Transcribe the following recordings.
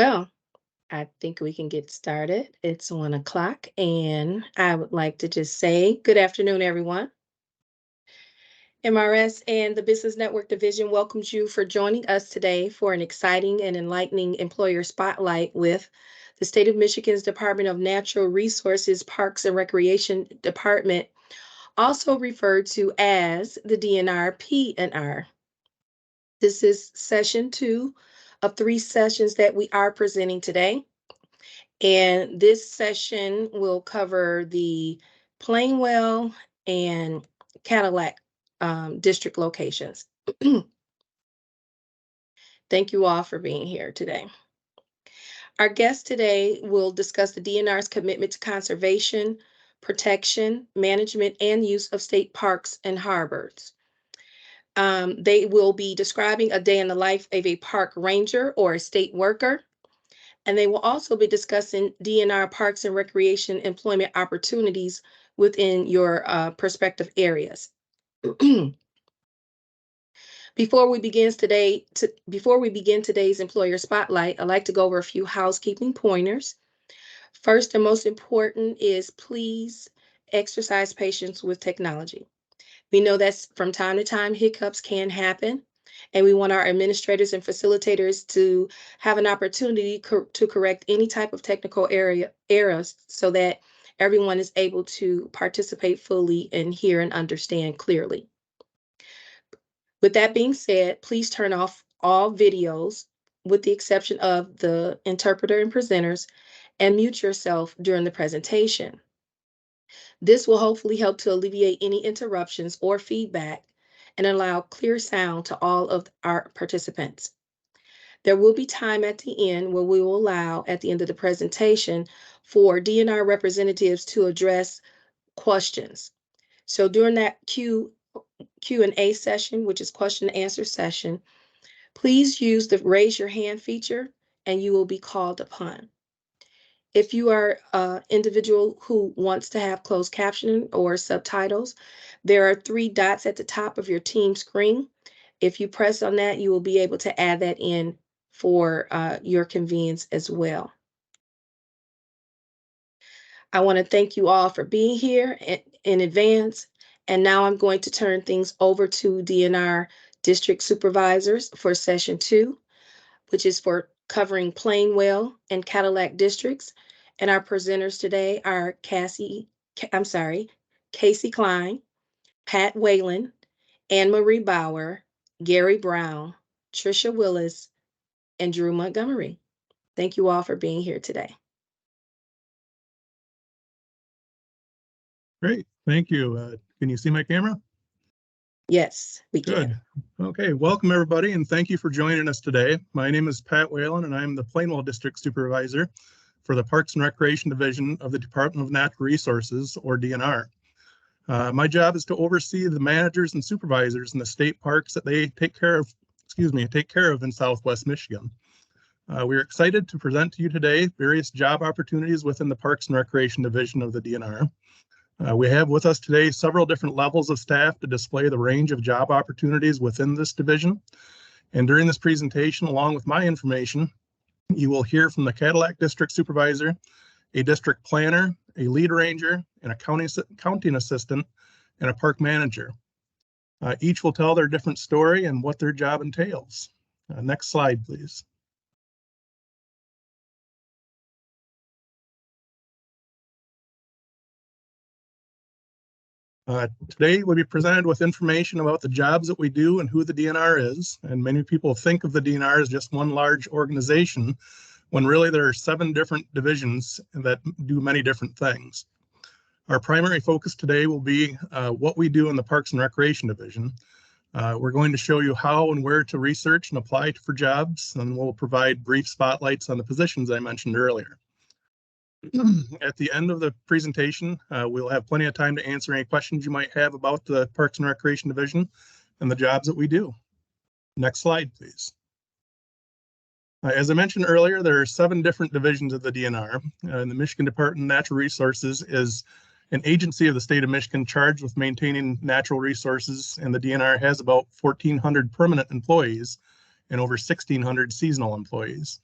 Well, I think we can get started. It's 1 o'clock, and I would like to just say good afternoon, everyone. MRS and the Business Network Division welcomes you for joining us today for an exciting and enlightening employer spotlight with the State of Michigan's Department of Natural Resources, Parks and Recreation Department, also referred to as the DNR P&R. This is session 2 of 3 sessions that we are presenting today. And this session will cover the Plainwell and Cadillac district locations. Thank you all for being here today. Our guest today will discuss the DNR's commitment to conservation, protection, management, and use of state parks and harbors. They will be describing a day in the life of a park ranger or a state worker. And they will also be discussing DNR parks and recreation employment opportunities within your prospective areas. Before we begin today's employer spotlight, I'd like to go over a few housekeeping pointers. First and most important is please exercise patience with technology. We know that from time to time hiccups can happen, and we want our administrators and facilitators to have an opportunity to correct any type of technical errors so that everyone is able to participate fully and hear and understand clearly. With that being said, please turn off all videos with the exception of the interpreter and presenters and mute yourself during the presentation. This will hopefully help to alleviate any interruptions or feedback and allow clear sound to all of our participants. There will be time at the end where we will allow at the end of the presentation for DNR representatives to address questions. So during that Q&A session, which is question and answer session, please use the raise your hand feature and you will be called upon. If you are an individual who wants to have closed captioning or subtitles, there are 3 dots at the top of your team screen. If you press on that, you will be able to add that in for your convenience as well. I want to thank you all for being here in advance. And now I'm going to turn things over to DNR district supervisors for session 2, which is for covering Plainwell and Cadillac districts. And our presenters today are Casey Klein, Pat Whalen, Anne Marie Bauer, Gary Brown, Tricia Willis, and Drew Montgomery. Thank you all for being here today. Great, thank you. Can you see my camera? Yes, we can. Good. Okay, welcome everybody, and thank you for joining us today. My name is Pat Whalen, and I'm the Plainwell District Supervisor for the Parks and Recreation Division of the Department of Natural Resources, or DNR. My job is to oversee the managers and supervisors in the state parks that they take care of in Southwest Michigan. We're excited to present to you today various job opportunities within the Parks and Recreation Division of the DNR. We have with us today several different levels of staff to display the range of job opportunities within this division. And during this presentation, along with my information, you will hear from the Cadillac District Supervisor, a District Planner, a Lead Ranger, and a Counting Assistant, and a Park Manager. Each will tell their different story and what their job entails. Next slide, please. Today we'll be presented with information about the jobs that we do and who the DNR is. And many people think of the DNR as just one large organization, when really there are 7 different divisions that do many different things. Our primary focus today will be what we do in the Parks and Recreation Division. We're going to show you how and where to research and apply for jobs, and we'll provide brief spotlights on the positions I mentioned earlier. At the end of the presentation, we'll have plenty of time to answer any questions you might have about the Parks and Recreation Division and the jobs that we do. Next slide, please. As I mentioned earlier, there are 7 different divisions of the DNR. And the Michigan Department of Natural Resources is an agency of the state of Michigan charged with maintaining natural resources, and the DNR has about 1,400 permanent employees and over 1,600 seasonal employees.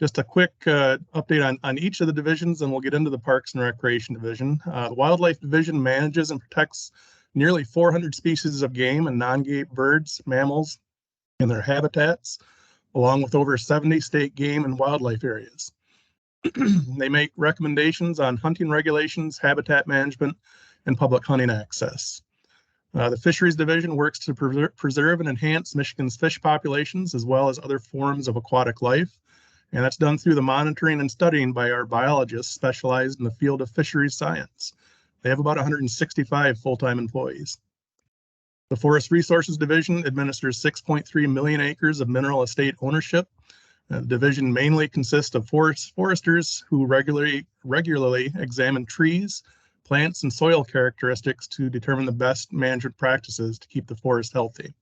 Just a quick update on each of the divisions, and we'll get into the Parks and Recreation Division. The Wildlife Division manages and protects nearly 400 species of game and non-game birds, mammals, and their habitats, along with over 70 state game and wildlife areas. They make recommendations on hunting regulations, habitat management, and public hunting access. The Fisheries Division works to preserve and enhance Michigan's fish populations, as well as other forms of aquatic life. And that's done through the monitoring and studying by our biologists specialized in the field of fisheries science. They have about 165 full-time employees. The Forest Resources Division administers 6.3 million acres of mineral estate ownership. The division mainly consists of foresters who regularly examine trees, plants, and soil characteristics to determine the best management practices to keep the forest healthy.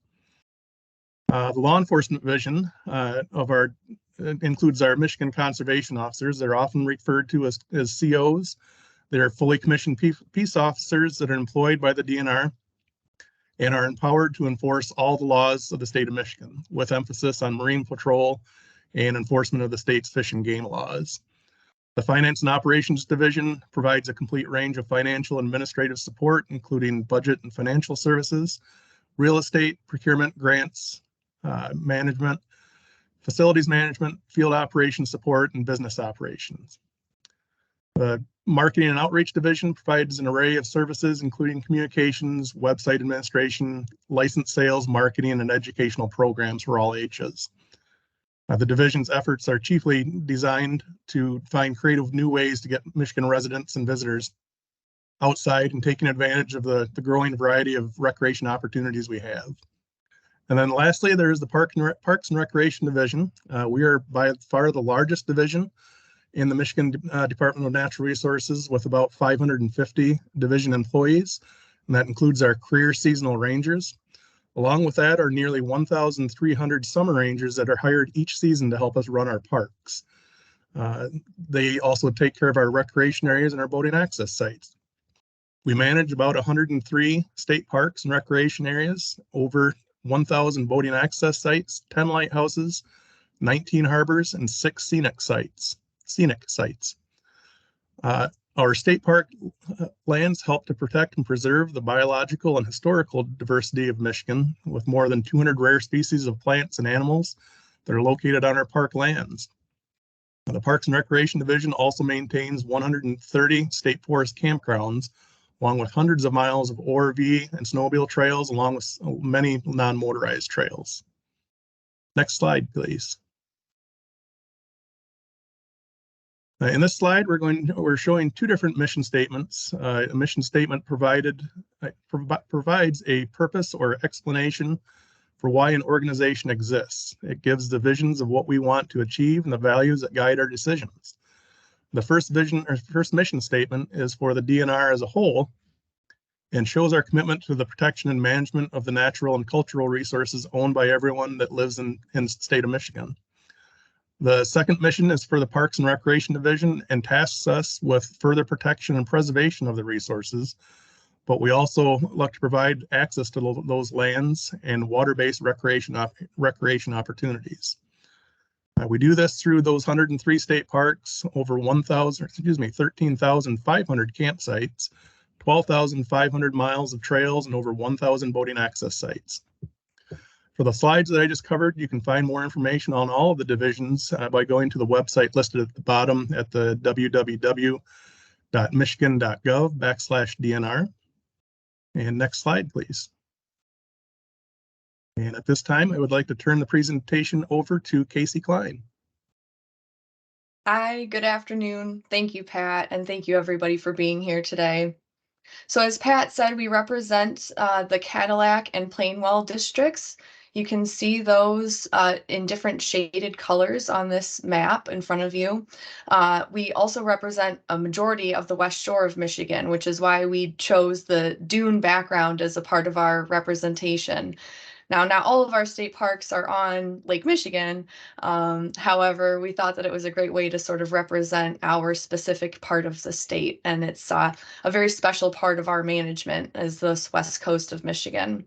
The Law Enforcement Division includes our Michigan Conservation Officers. They're often referred to as COs. They're fully commissioned peace officers that are employed by the DNR and are empowered to enforce all the laws of the state of Michigan, with emphasis on marine patrol and enforcement of the state's fish and game laws. The Finance and Operations Division provides a complete range of financial and administrative support, including budget and financial services, real estate, procurement, grants, management, facilities management, field operations support, and business operations. The Marketing and Outreach Division provides an array of services, including communications, website administration, license sales, marketing, and educational programs for all ages. The division's efforts are chiefly designed to find creative new ways to get Michigan residents and visitors outside and taking advantage of the growing variety of recreation opportunities we have. And then lastly, there's the Parks and Recreation Division. We are by far the largest division in the Michigan Department of Natural Resources, with about 550 division employees, and that includes our career seasonal rangers. Along with that are nearly 1,300 summer rangers that are hired each season to help us run our parks. They also take care of our recreation areas and our boating access sites. We manage about 103 state parks and recreation areas, over 1,000 boating access sites, 10 lighthouses, 19 harbors, and 6 scenic sites. Our state park lands help to protect and preserve the biological and historical diversity of Michigan, with more than 200 rare species of plants and animals that are located on our park lands. The Parks and Recreation Division also maintains 130 state forest campgrounds, along with hundreds of miles of ORV and snowmobile trails, along with many non-motorized trails. Next slide, please. In this slide, we're showing two different mission statements. A mission statement provides a purpose or explanation for why an organization exists. It gives the visions of what we want to achieve and the values that guide our decisions. The first mission statement is for the DNR as a whole and shows our commitment to the protection and management of the natural and cultural resources owned by everyone that lives in the state of Michigan. The second mission is for the Parks and Recreation Division and tasks us with further protection and preservation of the resources, but we also look to provide access to those lands and water-based recreation opportunities. We do this through those 103 state parks, over 13,500 campsites, 12,500 miles of trails, and over 1,000 boating access sites. For the slides that I just covered, you can find more information on all of the divisions by going to the website listed at the bottom at the www.michigan.gov/DNR. And next slide, please. And at this time, I would like to turn the presentation over to Casey Klein. Hi, good afternoon. Thank you, Pat, and thank you everybody for being here today. So as Pat said, we represent the Cadillac and Plainwell districts. You can see those in different shaded colors on this map in front of you. We also represent a majority of the West Shore of Michigan, which is why we chose the dune background as a part of our representation. Now, not all of our state parks are on Lake Michigan. However, we thought that it was a great way to sort of represent our specific part of the state. And it's a very special part of our management is this west coast of Michigan.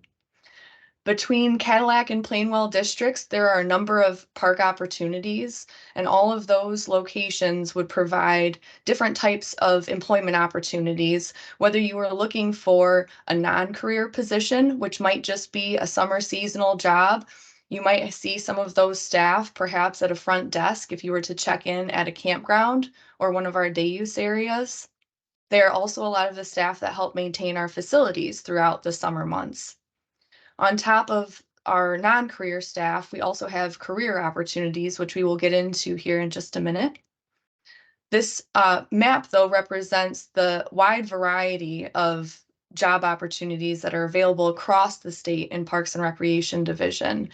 Between Cadillac and Plainwell districts, there are a number of park opportunities, and all of those locations would provide different types of employment opportunities, whether you are looking for a non-career position, which might just be a summer seasonal job. You might see some of those staff perhaps at a front desk if you were to check in at a campground or one of our day use areas. There are also a lot of the staff that help maintain our facilities throughout the summer months. On top of our non-career staff, we also have career opportunities, which we will get into here in just a minute. This map, though, represents the wide variety of job opportunities that are available across the state in Parks and Recreation Division.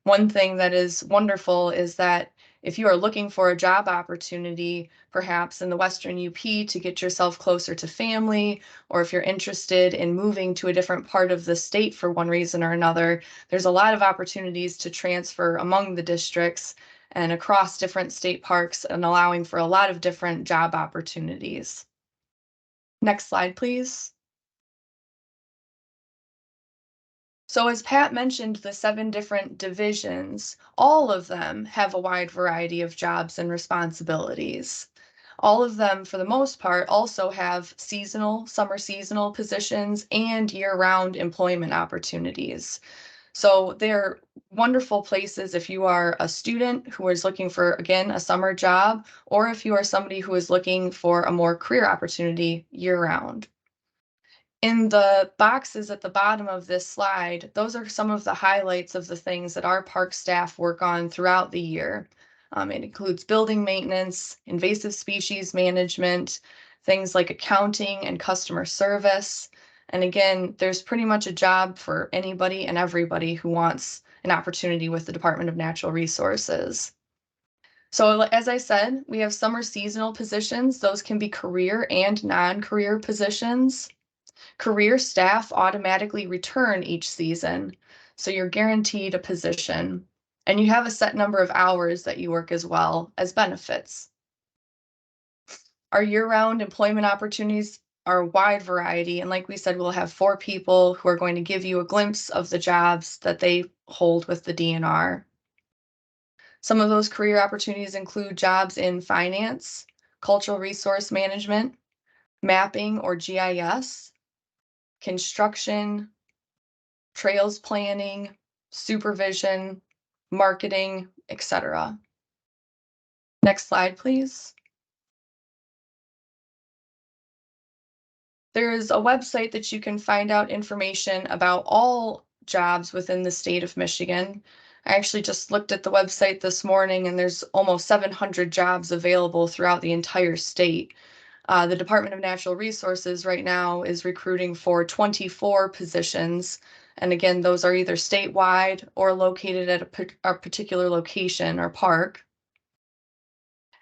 One thing that is wonderful is that if you are looking for a job opportunity, perhaps in the Western UP to get yourself closer to family, or if you're interested in moving to a different part of the state for one reason or another, there's a lot of opportunities to transfer among the districts and across different state parks and allowing for a lot of different job opportunities. Next slide, please. So as Pat mentioned, the 7 different divisions, all of them have a wide variety of jobs and responsibilities. All of them, for the most part, also have summer seasonal positions and year-round employment opportunities. So they're wonderful places if you are a student who is looking for, again, a summer job, or if you are somebody who is looking for a more career opportunity year-round. In the boxes at the bottom of this slide, those are some of the highlights of the things that our park staff work on throughout the year. It includes building maintenance, invasive species management, things like accounting and customer service. And again, there's pretty much a job for anybody and everybody who wants an opportunity with the Department of Natural Resources. So as I said, we have summer seasonal positions. Those can be career and non-career positions. Career staff automatically return each season, so you're guaranteed a position, and you have a set number of hours that you work as well as benefits. Our year-round employment opportunities are a wide variety, and like we said, we'll have 4 people who are going to give you a glimpse of the jobs that they hold with the DNR. Some of those career opportunities include jobs in finance, cultural resource management, mapping or GIS, construction, trails planning, supervision, marketing, etc. Next slide, please. There is a website that you can find out information about all jobs within the state of Michigan. I actually just looked at the website this morning and there's almost 700 jobs available throughout the entire state. The Department of Natural Resources right now is recruiting for 24 positions. And again, those are either statewide or located at a particular location or park.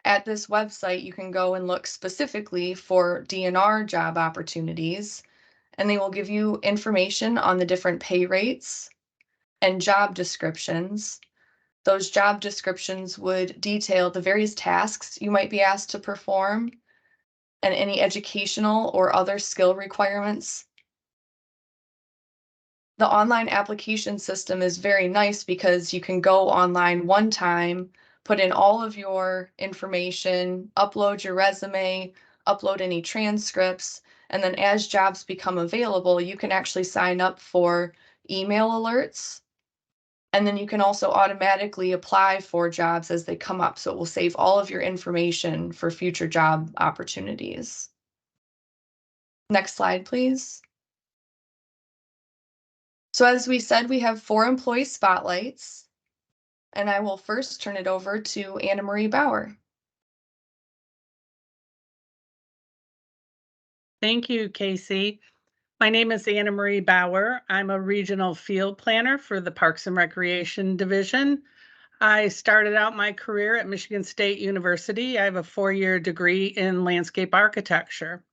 At this website, you can go and look specifically for DNR job opportunities, and they will give you information on the different pay rates and job descriptions. Those job descriptions would detail the various tasks you might be asked to perform and any educational or other skill requirements. The online application system is very nice because you can go online one time, put in all of your information, upload your resume, upload any transcripts, and then as jobs become available, you can actually sign up for email alerts. And then you can also automatically apply for jobs as they come up. So it will save all of your information for future job opportunities. Next slide, please. So as we said, we have 4 employee spotlights, and I will first turn it over to Anna Marie Bauer. Thank you, Casey. My name is Anna Marie Bauer. I'm a regional field planner for the Parks and Recreation Division. I started out my career at Michigan State University. I have a 4-year degree in landscape architecture.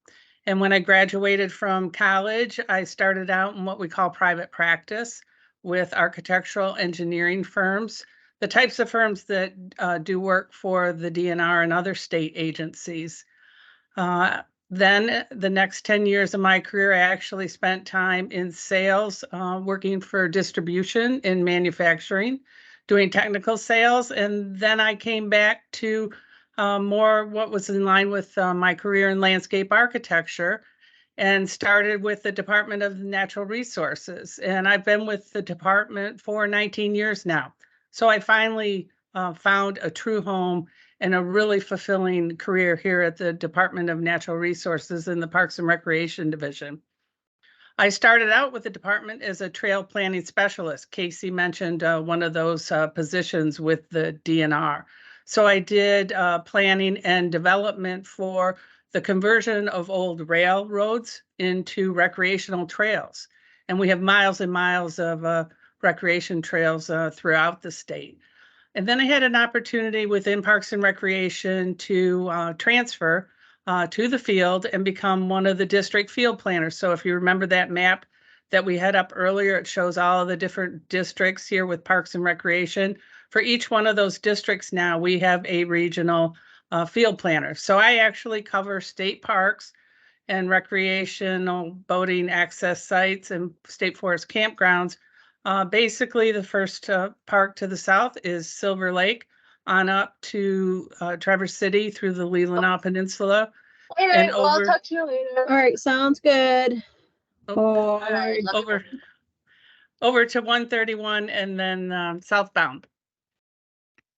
And when I graduated from college, I started out in what we call private practice with architectural engineering firms, the types of firms that do work for the DNR and other state agencies. Then the next 10 years of my career, I actually spent time in sales, working for distribution in manufacturing, doing technical sales. And then I came back to more what was in line with my career in landscape architecture and started with the Department of Natural Resources. And I've been with the department for 19 years now. So I finally found a true home and a really fulfilling career here at the Department of Natural Resources in the Parks and Recreation Division. I started out with the department as a trail planning specialist. Casey mentioned one of those positions with the DNR. So I did planning and development for the conversion of old railroads into recreational trails. And we have miles and miles of recreation trails throughout the state. And then I had an opportunity within Parks and Recreation to transfer to the field and become one of the district field planners. So if you remember that map that we had up earlier, it shows all of the different districts here with Parks and Recreation. For each one of those districts now, we have a regional field planner. So I actually cover state parks and recreational boating access sites and state forest campgrounds. Basically, the first park to the south is Silver Lake, on up to Traverse City through the Leelanau Peninsula. All right, And well, I'll over- talk to you later. All right, sounds good. Oh, All right, love you. over to 131 and then southbound.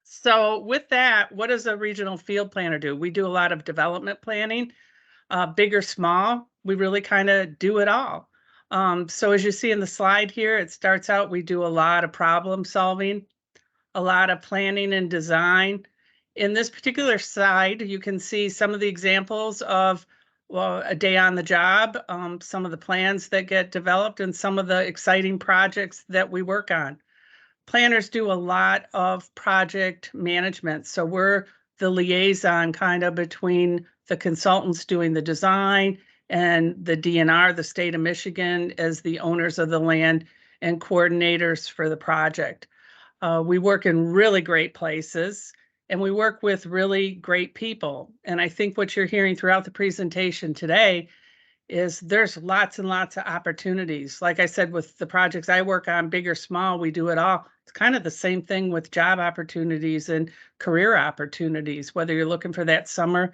So with that, what does a regional field planner do? We do a lot of development planning, big or small. We really kind of do it all. So as you see in the slide here, it starts out, we do a lot of problem solving, a lot of planning and design. In this particular slide, you can see some of the examples of, well, a day on the job, some of the plans that get developed and some of the exciting projects that we work on. Planners do a lot of project management. So we're the liaison kind of between the consultants doing the design and the DNR, the state of Michigan, as the owners of the land and coordinators for the project. We work in really great places and we work with really great people. And I think what you're hearing throughout the presentation today is there's lots and lots of opportunities. Like I said, with the projects I work on, big or small, we do it all. It's kind of the same thing with job opportunities and career opportunities, whether you're looking for that summer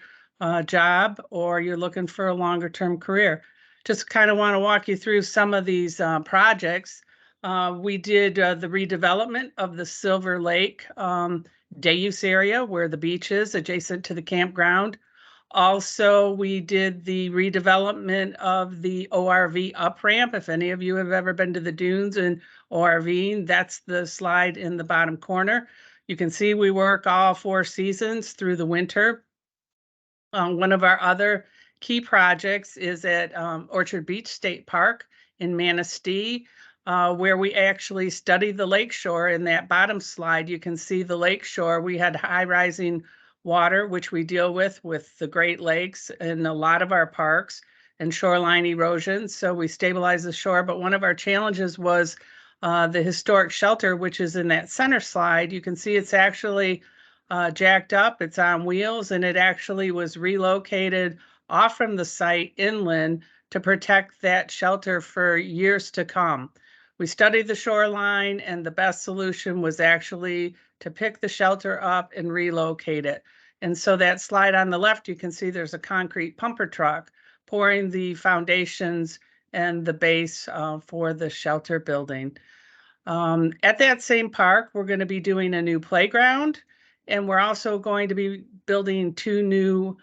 job or you're looking for a longer term career. Just kind of want to walk you through some of these projects. We did the redevelopment of the Silver Lake day use area where the beach is adjacent to the campground. Also, we did the redevelopment of the ORV up ramp. If any of you have ever been to the dunes and ORVing, that's the slide in the bottom corner. You can see we work all 4 seasons through the winter. One of our other key projects is at Orchard Beach State Park in Manistee, where we actually studied the lakeshore. In that bottom slide, you can see the lakeshore. We had high rising water, which we deal with the Great Lakes in a lot of our parks, and shoreline erosion. So we stabilize the shore. But one of our challenges was the historic shelter, which is in that center slide. You can see it's actually jacked up, it's on wheels, and it actually was relocated off from the site inland to protect that shelter for years to come. We studied the shoreline, and the best solution was actually to pick the shelter up and relocate it. And so that slide on the left, you can see there's a concrete pumper truck pouring the foundations and the base for the shelter building. At that same park, we're going to be doing a new playground, and we're also going to be building 2 new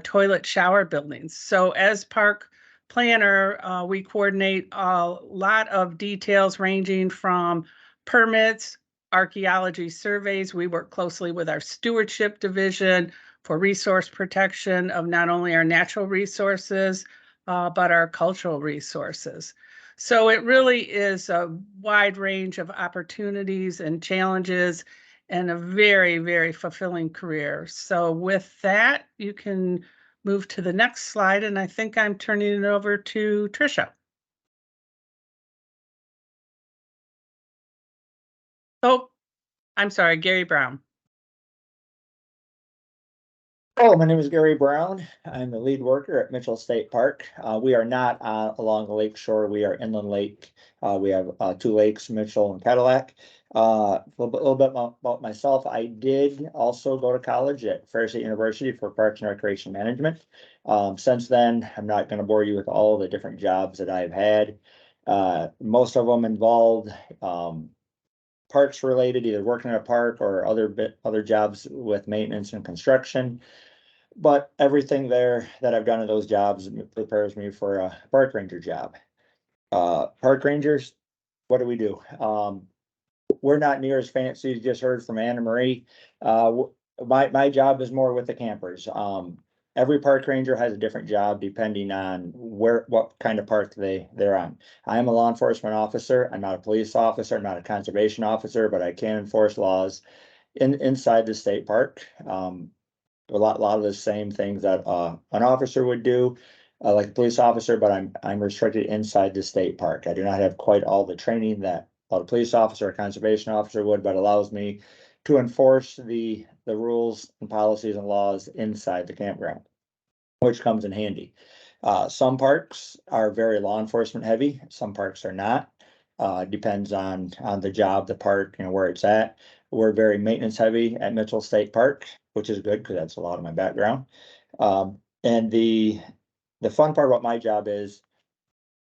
toilet shower buildings. So as park planner, we coordinate a lot of details ranging from permits, archaeology surveys. We work closely with our stewardship division for resource protection of not only our natural resources, but our cultural resources. So it really is a wide range of opportunities and challenges and a very, very fulfilling career. So with that, you can move to the next slide, and I think I'm turning it over to Tricia. Oh, I'm sorry, Gary Brown. Oh, my name is Gary Brown. I'm the lead worker at Mitchell State Park. We are not along the lake shore. We are inland lake. We have 2 lakes, Mitchell and Cadillac. A little bit about myself. I did also go to college at Ferris State University for Parks and Recreation Management. Since then, I'm not going to bore you with all the different jobs that I've had. Most of them involved parks related, either working at a park or other jobs with maintenance and construction. But everything there that I've done in those jobs prepares me for a park ranger job. Park rangers, what do we do? We're not near as fancy as you just heard from Anna Marie. My job is more with the campers. Every park ranger has a different job depending on what kind of park they're on. I am a law enforcement officer. I'm not a police officer. I'm not a conservation officer, but I can enforce laws inside the state park. A lot of the same things that an officer would do, like a police officer, but I'm restricted inside the state park. I do not have quite all the training that a police officer or conservation officer would, but allows me to enforce the rules and policies and laws inside the campground, which comes in handy. Some parks are very law enforcement heavy, some parks are not. Depends on the job, the park, where it's at. We're very maintenance heavy at Mitchell State Park, which is good because that's a lot of my background. And the fun part about my job is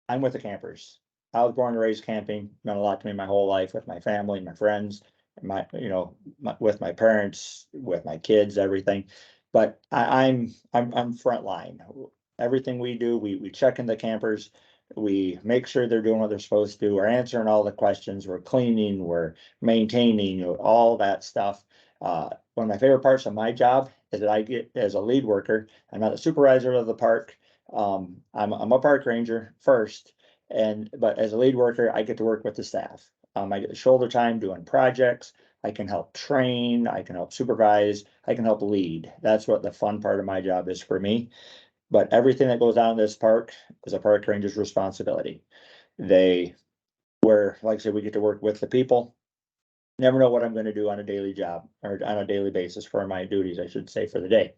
I'm with the campers. I was born and raised camping, meant a lot to me my whole life with my family, my friends, with my parents, with my kids, everything. But I'm front line. Everything we do, we check in the campers. We make sure they're doing what they're supposed to do. We're answering all the questions. We're cleaning. We're maintaining. All that stuff. One of my favorite parts of my job is that I get as a lead worker. I'm not a supervisor of the park. I'm a park ranger first, but as a lead worker, I get to work with the staff. I get the shoulder time doing projects. I can help train. I can help supervise. I can help lead. That's what the fun part of my job is for me. But everything that goes on in this park is a park ranger's responsibility. Like I said, we get to work with the people. Never know what I'm going to do on a daily job or on a daily basis for my duties, I should say, for the day.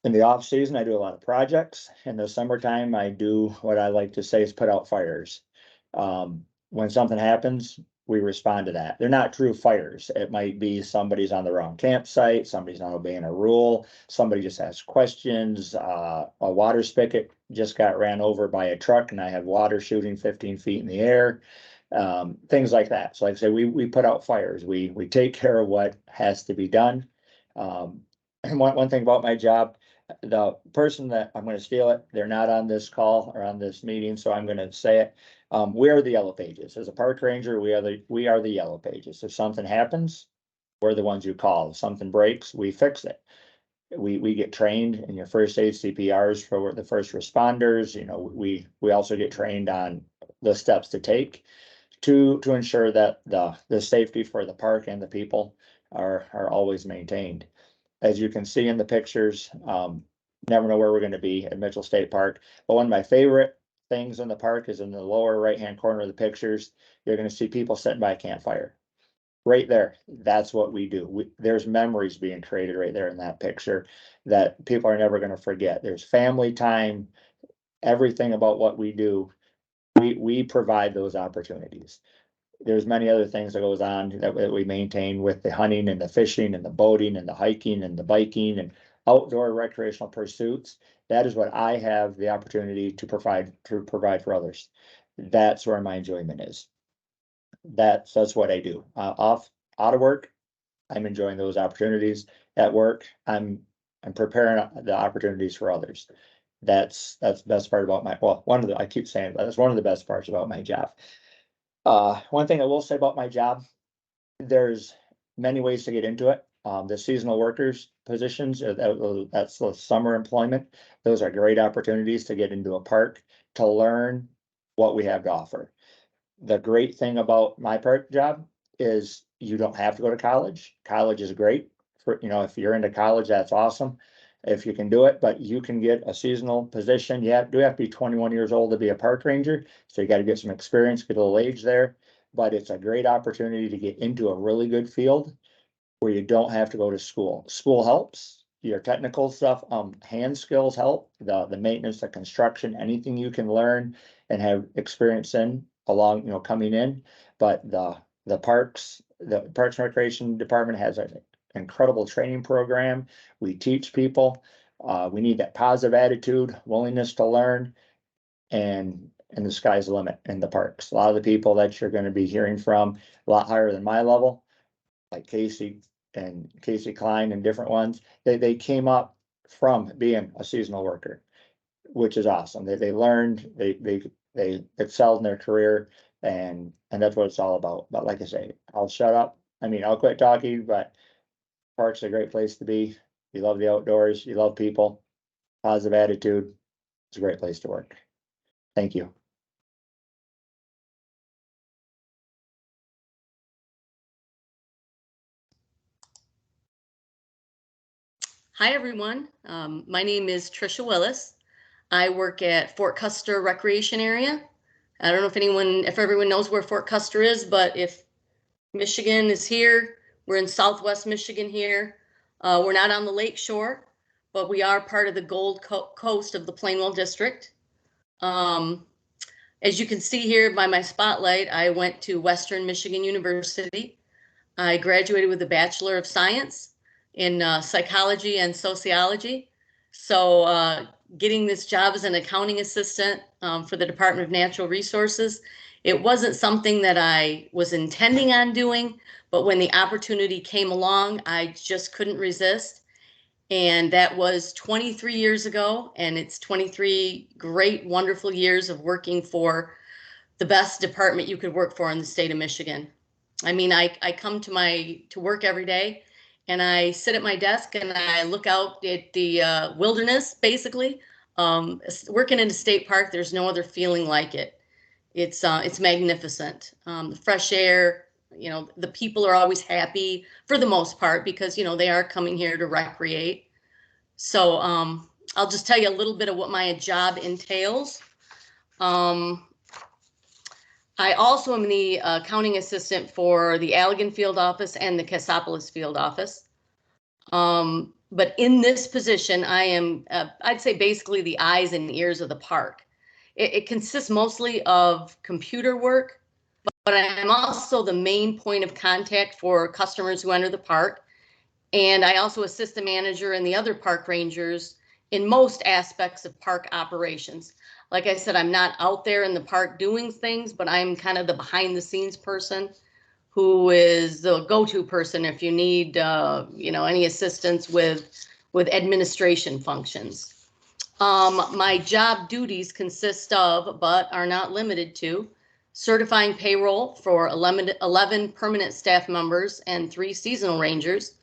In the off season, I do a lot of projects. In the summertime, I do what I like to say is put out fires. When something happens, we respond to that. They're not true fires. It might be somebody's on the wrong campsite, somebody's not obeying a rule, somebody just asks questions, a water spigot just got ran over by a truck and I have water shooting 15 feet in the air. Things like that. So like I say, we put out fires. We take care of what has to be done. And one thing about my job, the person that I'm going to steal it, they're not on this call or on this meeting, so I'm going to say it. We are the yellow pages. As a park ranger, we are the yellow pages. If something happens, we're the ones you call. If something breaks, we fix it. We get trained in your first aid CPRs for the first responders. We also get trained on the steps to take to ensure that the safety for the park and the people are always maintained. As you can see in the pictures, never know where we're going to be at Mitchell State Park. But one of my favorite things in the park is in the lower right-hand corner of the pictures. You're going to see people sitting by a campfire. Right there, that's what we do. There's memories being created right there in that picture that people are never going to forget. There's family time, everything about what we do. We provide those opportunities. There's many other things that goes on that we maintain with the hunting and the fishing and the boating and the hiking and the biking and outdoor recreational pursuits. That is what I have the opportunity to provide for others. That's where my enjoyment is. That's what I do. Out of work, I'm enjoying those opportunities. At work, I'm preparing the opportunities for others. That's the best part about I keep saying that's one of the best parts about my job. One thing I will say about my job, there's many ways to get into it. The seasonal workers positions, that's the summer employment. Those are great opportunities to get into a park, to learn what we have to offer. The great thing about my park job is you don't have to go to college. College is great if you're into college, that's awesome. If you can do it, but you can get a seasonal position. You do have to be 21 years old to be a park ranger. So you got to get some experience, get a little age there, but it's a great opportunity to get into a really good field where you don't have to go to school. School helps, your technical stuff, hand skills help, the maintenance, the construction, anything you can learn and have experience in along, coming in. But the Parks and Recreation Department has an incredible training program. We teach people. We need that positive attitude, willingness to learn, and the sky's the limit in the parks. A lot of the people that you're going to be hearing from, a lot higher than my level, like Casey Klein and different ones, they came up from being a seasonal worker, which is awesome. They learned, they excelled in their career, and that's what it's all about. But like I say, I'll shut up. I'll quit talking, but parks are a great place to be. You love the outdoors, you love people, positive attitude. It's a great place to work. Thank you. Hi, everyone. My name is Trisha Willis. I work at Fort Custer Recreation Area. I don't know if everyone knows where Fort Custer is, but if Michigan is here, we're in Southwest Michigan here. We're not on the lake shore, but we are part of the Gold Coast of the Plainwell District. As you can see here by my spotlight, I went to Western Michigan University. I graduated with a Bachelor of Science in psychology and sociology. So getting this job as an accounting assistant for the Department of Natural Resources, it wasn't something that I was intending on doing, but when the opportunity came along, I just couldn't resist. And that was 23 years ago, and it's 23 great, wonderful years of working for the best department you could work for in the state of Michigan. I come to work every day, and I sit at my desk and I look out at the wilderness, basically. Working in a state park, there's no other feeling like it. It's magnificent. The fresh air, the people are always happy for the most part because, they are coming here to recreate. So I'll just tell you a little bit of what my job entails. I also am the accounting assistant for the Allegan field office and the Cassopolis field office. But in this position, I am, I'd say basically the eyes and ears of the park. It consists mostly of computer work, but I'm also the main point of contact for customers who enter the park. And I also assist the manager and the other park rangers in most aspects of park operations. Like I said, I'm not out there in the park doing things, but I'm kind of the behind the scenes person who is the go-to person if you need, any assistance with administration functions. My job duties consist of, but are not limited to, certifying payroll for 11 permanent staff members and 3 seasonal rangers.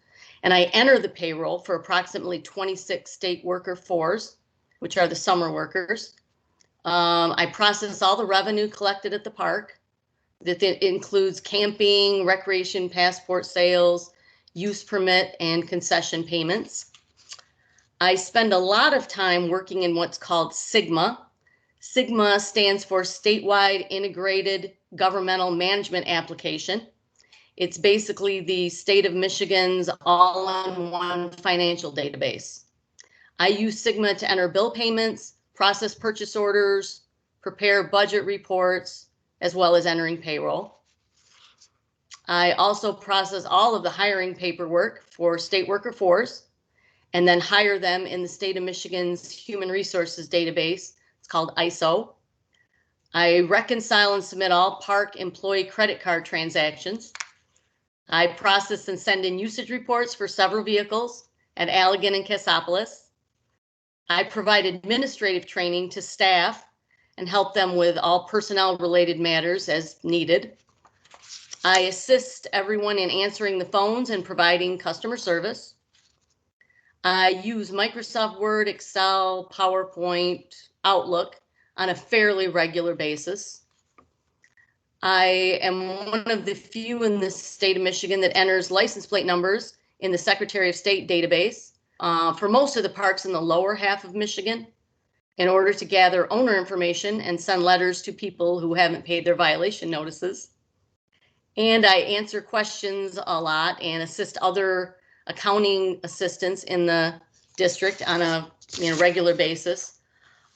And I enter the payroll for approximately 26 state worker 4s, which are the summer workers. I process all the revenue collected at the park. That includes camping, recreation, passport sales, use permit, and concession payments. I spend a lot of time working in what's called SIGMA. SIGMA stands for Statewide Integrated Governmental Management Application. It's basically the state of Michigan's all-in-one financial database. I use SIGMA to enter bill payments, process purchase orders, prepare budget reports, as well as entering payroll. I also process all of the hiring paperwork for state worker 4s and then hire them in the state of Michigan's human resources database. It's called ISO. I reconcile and submit all park employee credit card transactions. I process and send in usage reports for several vehicles at Allegan and Cassopolis. I provide administrative training to staff and help them with all personnel related matters as needed. I assist everyone in answering the phones and providing customer service. I use Microsoft Word, Excel, PowerPoint, Outlook on a fairly regular basis. I am one of the few in the state of Michigan that enters license plate numbers in the Secretary of State database for most of the parks in the lower half of Michigan in order to gather owner information and send letters to people who haven't paid their violation notices. And I answer questions a lot and assist other accounting assistants in the district on a regular basis.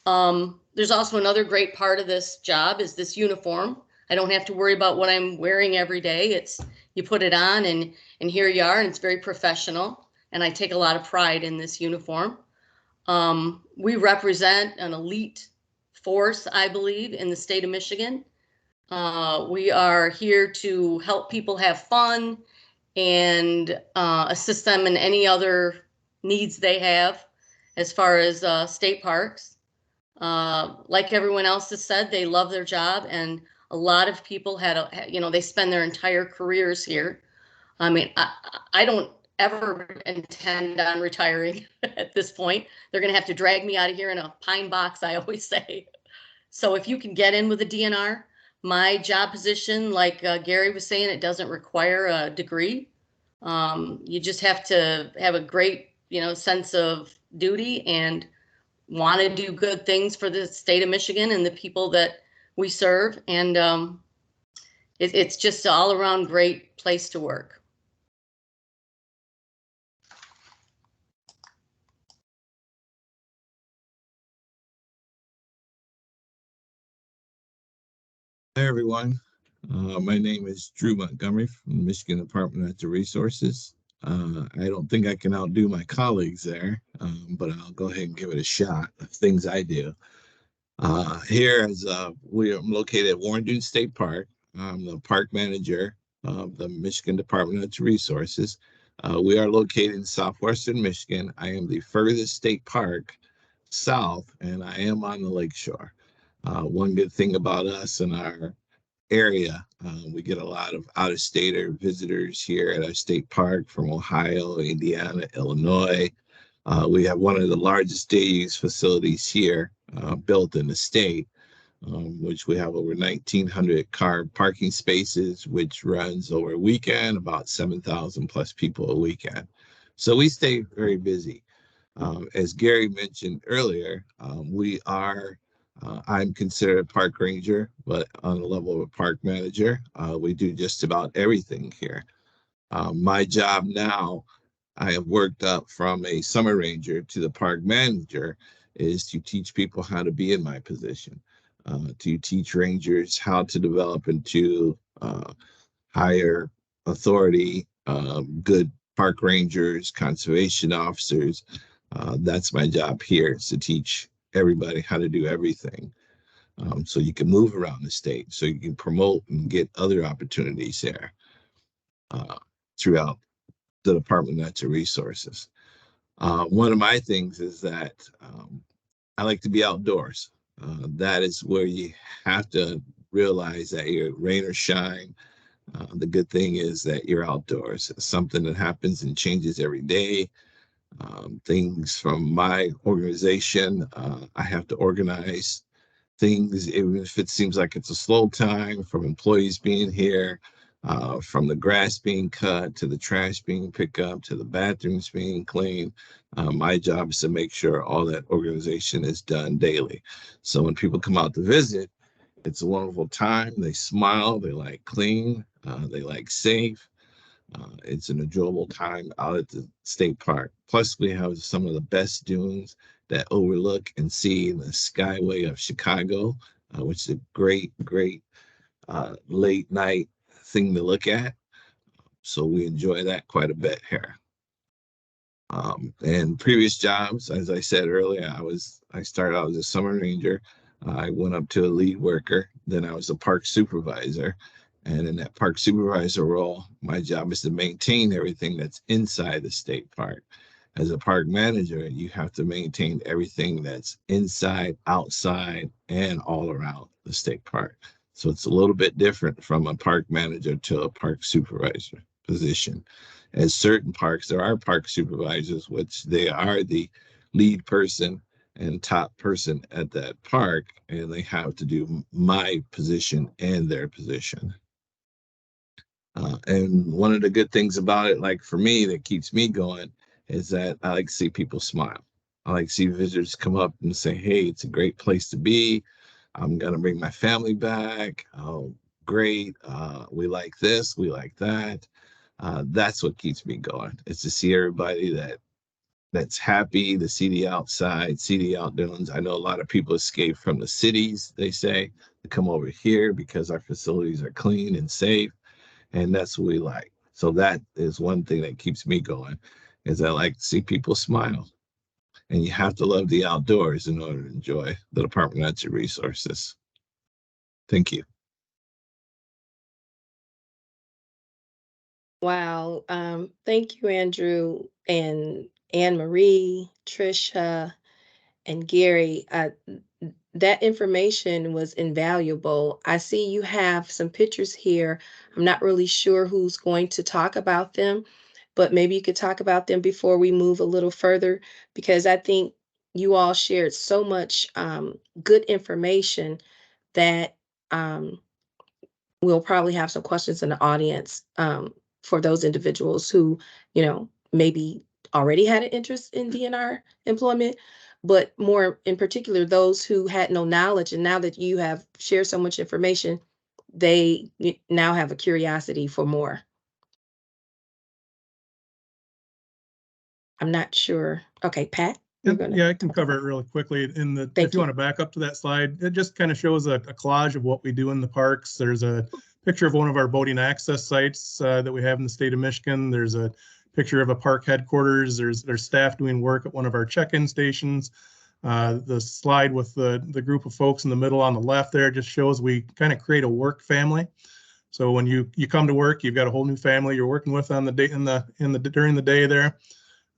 There's also another great part of this job is this uniform. I don't have to worry about what I'm wearing every day. It's you put it on and here you are, and it's very professional. And I take a lot of pride in this uniform. We represent an elite force, I believe, in the state of Michigan. We are here to help people have fun and assist them in any other needs they have as far as state parks. Like everyone else has said, they love their job, and a lot of people they spend their entire careers here. I mean, I don't ever intend on retiring at this point. They're going to have to drag me out of here in a pine box, I always say. So if you can get in with a DNR, my job position, like Gary was saying, it doesn't require a degree. You just have to have a great, sense of duty and want to do good things for the state of Michigan and the people that we serve. And it's just an all around great place to work. Hi, everyone. My name is Drew Montgomery from the Michigan Department of Natural Resources. I don't think I can outdo my colleagues there, but I'll go ahead and give it a shot of things I do. Here, we are located at Warren Dunes State Park. I'm the park manager of the Michigan Department of Natural Resources. We are located in southwestern Michigan. I am the furthest state park south, and I am on the lakeshore. One good thing about us in our area, we get a lot of out-of-stater visitors here at our state park from Ohio, Indiana, Illinois. We have one of the largest day use facilities here built in the state, which we have over 1,900 car parking spaces, which runs over a weekend, about 7,000 plus people a weekend. So we stay very busy. As Gary mentioned earlier, I'm considered a park ranger, but on the level of a park manager, we do just about everything here. My job now, I have worked up from a summer ranger to the park manager, is to teach people how to be in my position, to teach rangers how to develop into higher authority, good park rangers, conservation officers. That's my job here, is to teach everybody how to do everything. So you can move around the state, so you can promote and get other opportunities there throughout the Department of Natural Resources. One of my things is that I like to be outdoors. That is where you have to realize that you're rain or shine. The good thing is that you're outdoors. It's something that happens and changes every day. Things from my organization, I have to organize things, even if it seems like it's a slow time, from employees being here, from the grass being cut, to the trash being picked up, to the bathrooms being cleaned. My job is to make sure all that organization is done daily. So when people come out to visit, it's a wonderful time. They smile, they like clean, they like safe. It's an enjoyable time out at the state park. Plus, we have some of the best dunes that overlook and see the Skyway of Chicago, which is a great late night thing to look at. So we enjoy that quite a bit here. And previous jobs, as I said earlier, I started out as a summer ranger. I went up to a lead worker. Then I was a park supervisor. And in that park supervisor role, my job is to maintain everything that's inside the state park. As a park manager, you have to maintain everything that's inside, outside, and all around the state park. So it's a little bit different from a park manager to a park supervisor position. As certain parks, there are park supervisors, which they are the lead person and top person at that park, and they have to do my position and their position. And one of the good things about it, like for me, that keeps me going, is that I like to see people smile. I like to see visitors come up and say, hey, it's a great place to be. I'm going to bring my family back. Oh, great. We like this. We like that. That's what keeps me going. It's to see everybody that that's happy to see the outside, see the outdoors. I know a lot of people escape from the cities, they say, to come over here because our facilities are clean and safe, and that's what we like. So that is one thing that keeps me going, is I like to see people smile. And you have to love the outdoors in order to enjoy the Department of Natural Resources. Thank you. Wow. Thank you, Andrew and Anne Marie, Trisha, and Gary. That information was invaluable. I see you have some pictures here. I'm not really sure who's going to talk about them, but maybe you could talk about them before we move a little further, because I think you all shared so much good information that we'll probably have some questions in the audience for those individuals who, maybe already had an interest in DNR employment, but more in particular, those who had no knowledge. And now that you have shared so much information, they now have a curiosity for more. I'm not sure. Okay, Pat? Yeah, I can cover it really quickly. If you want to back up to that slide, it just kind of shows a collage of what we do in the parks. There's a picture of one of our boating access sites that we have in the state of Michigan. There's a picture of a park headquarters. There's staff doing work at one of our check-in stations. The slide with the group of folks in the middle on the left there just shows we kind of create a work family. So when you come to work, you've got a whole new family you're working with on the day during the day there.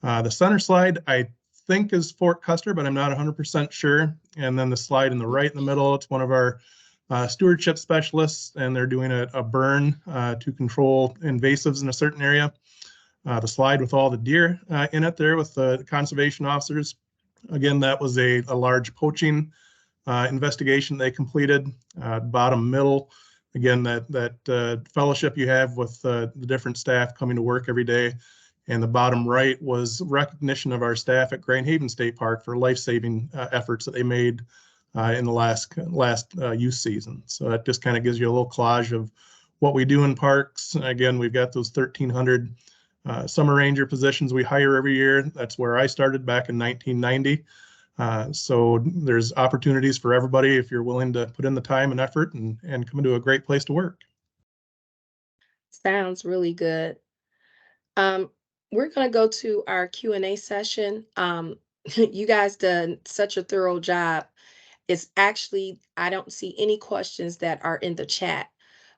The center slide, I think, is Fort Custer, but I'm not 100% sure. And then the slide in the right in the middle, it's one of our stewardship specialists, and they're doing a burn to control invasives in a certain area. The slide with all the deer in it there with the conservation officers. Again, that was a large poaching investigation they completed. Bottom middle, again, that fellowship you have with the different staff coming to work every day. And the bottom right was recognition of our staff at Grand Haven State Park for life-saving efforts that they made in the last youth season. So that just kind of gives you a little collage of what we do in parks. Again, we've got those 1,300 summer ranger positions we hire every year. That's where I started back in 1990. So there's opportunities for everybody if you're willing to put in the time and effort and come into a great place to work. Sounds really good. We're going to go to our Q&A session. You guys done such a thorough job. It's actually, I don't see any questions that are in the chat.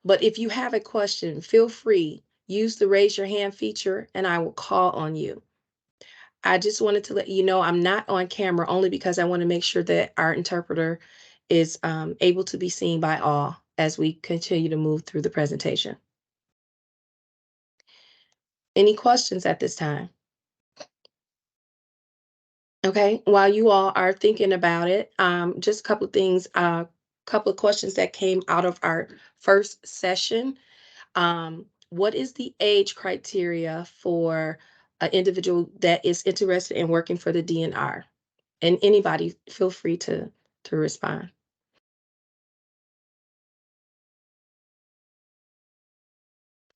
But if you have a question, feel free, use the raise your hand feature and I will call on you. I just wanted to let you know I'm not on camera only because I want to make sure that our interpreter is able to be seen by all as we continue to move through the presentation. Any questions at this time? Okay, while you all are thinking about it, just a couple of things, couple of questions that came out of our first session. What is the age criteria for an individual that is interested in working for the DNR? And anybody feel free to respond.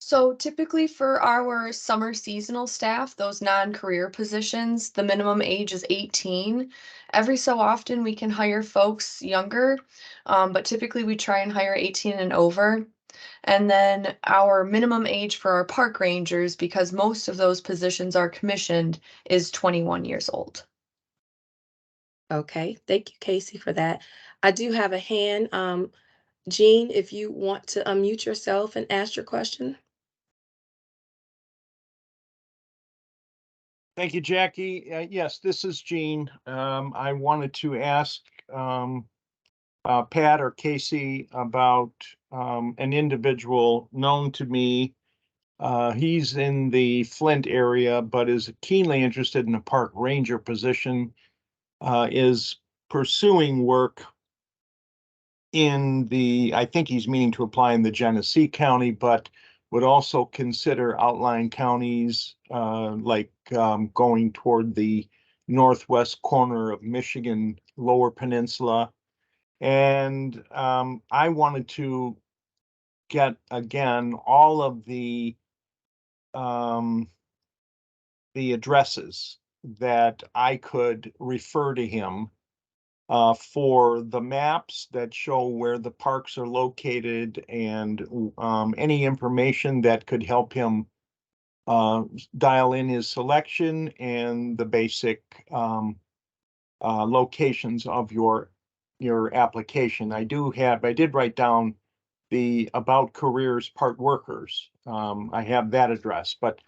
So typically for our summer seasonal staff, those non-career positions, the minimum age is 18. Every so often we can hire folks younger, but typically we try and hire 18 and over. And then our minimum age for our park rangers, because most of those positions are commissioned, is 21 years old. Okay, thank you, Casey, for that. I do have a hand. Jean, if you want to unmute yourself and ask your question. Thank you, Jackie. Yes, this is Gene. I wanted to ask Pat or Casey about an individual known to me. He's in the Flint area, but is keenly interested in a park ranger position, is pursuing work in I think he's meaning to apply in the Genesee County, but would also consider outlying counties like going toward the northwest corner of Michigan, Lower Peninsula. And I wanted to get, again, all of the addresses that I could refer to him for the maps that show where the parks are located and any information that could help him dial in his selection and the basic locations of your application. I did write down the About Careers Park Workers. I have that address, but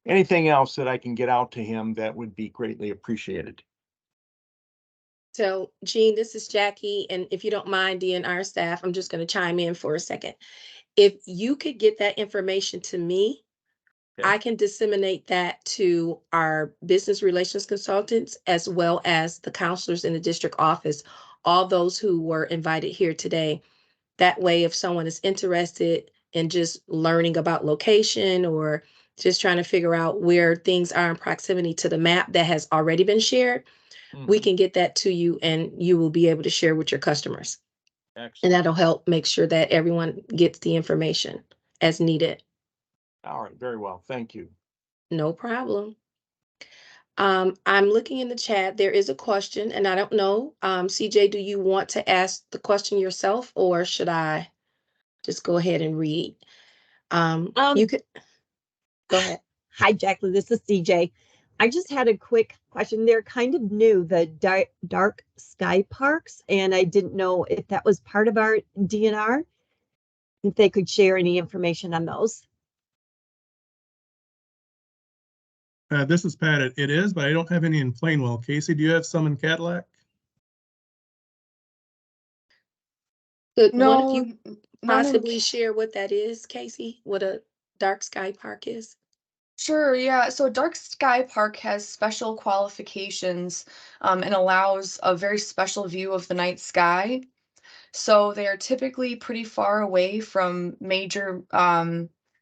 anything else that I can get out to him, that would be greatly appreciated. So, Jean, this is Jackie, and if you don't mind, DNR staff, I'm just going to chime in for a second. If you could get that information to me, Okay. I can disseminate that to our business relations consultants as well as the counselors in the district office, all those who were invited here today. That way, if someone is interested in just learning about location or just trying to figure out where things are in proximity to the map that has already been shared, we can get that to you and you will be able to share with your customers. Excellent. And that'll help make sure that everyone gets the information as needed. All right, very well. Thank you. No problem. I'm looking in the chat. There is a question, and I don't know. CJ, do you want to ask the question yourself, or should I just go ahead and read? You could go ahead. Hi, Jacqueline. This is CJ. I just had a quick question. They're kind of new, the dark sky parks, and I didn't know if that was part of our DNR, if they could share any information on those. This is Pat. It is, but I don't have any in Plainwell. Casey, do you have some in Cadillac? Could one No, of you none in possibly share what that is, Casey? What a dark sky park is? Sure, yeah. So Dark Sky Park has special qualifications and allows a very special view of the night sky. So they are typically pretty far away from major